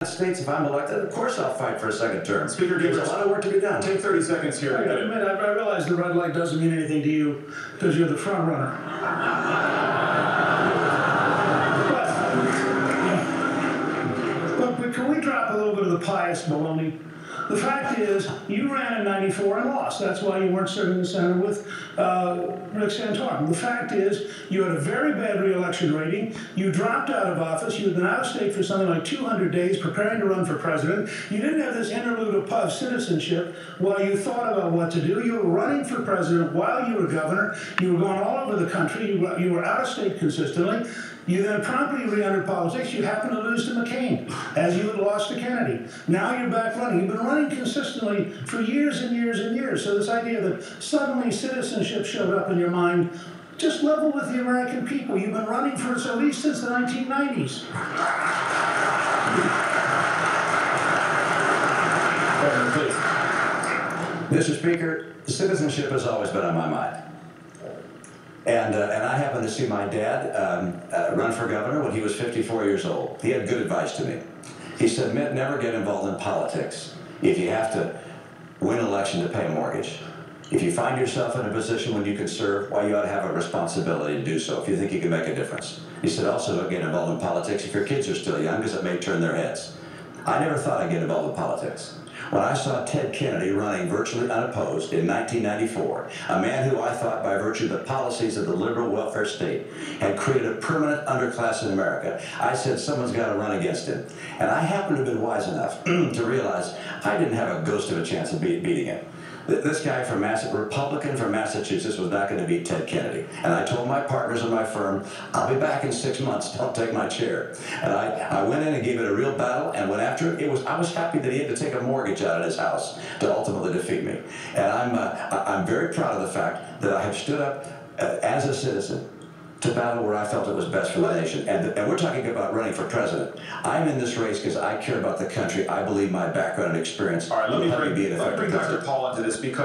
States, if I'm elected, of course I'll fight for a second term. Speaker Gingrich, there's a lot of work to be done. Take 30 seconds here. I realize the red light doesn't mean anything to you because you're the front runner. But can we drop a little bit of the pious baloney? The fact is, you ran in '94 and lost. That's why you weren't serving the Senate with Rick Santorum. The fact is, you had a very bad re-election rating. You dropped out of office. You had been out of state for something like 200 days preparing to run for president. You didn't have this interlude of citizenship while you thought about what to do. You were running for president while you were governor. You were going all over the country. You were out of state consistently. You then promptly re-entered politics. You happened to lose to McCain, as you had lost to Kennedy. Now you're back running. You've been running consistently for years and years and years. So this idea that suddenly citizenship showed up in your mind, just level with the American people. You've been running for at least since the 1990s. Mr. Speaker, citizenship has always been on my mind. And I happened to see my dad run for governor when he was 54 years old. He had good advice to me. He said, Mitt, never get involved in politics if you have to win an election to pay a mortgage. If you find yourself in a position when you can serve, well, you ought to have a responsibility to do so if you think you can make a difference. He said, also don't get involved in politics if your kids are still young because it may turn their heads. I never thought I'd get involved in politics. When I saw Ted Kennedy running virtually unopposed in 1994, a man who I thought by virtue of the policies of the liberal welfare state had created a permanent underclass in America, I said someone's got to run against him. And I happened to have been wise enough to realize I didn't have a ghost of a chance of beating him. This guy from Republican from Massachusetts was not going to beat Ted Kennedy. And I told my partners in my firm, I'll be back in 6 months, don't take my chair. And I went in and gave it a real battle and went after it. I was happy that he had to take a mortgage out of his house to ultimately defeat me. And I'm very proud of the fact that I have stood up as a citizen to battle where I felt it was best for the nation. And we're talking about running for president. I'm in this race because I care about the country. I believe my background and experience will help me be an effective president. Dr. Paul into this because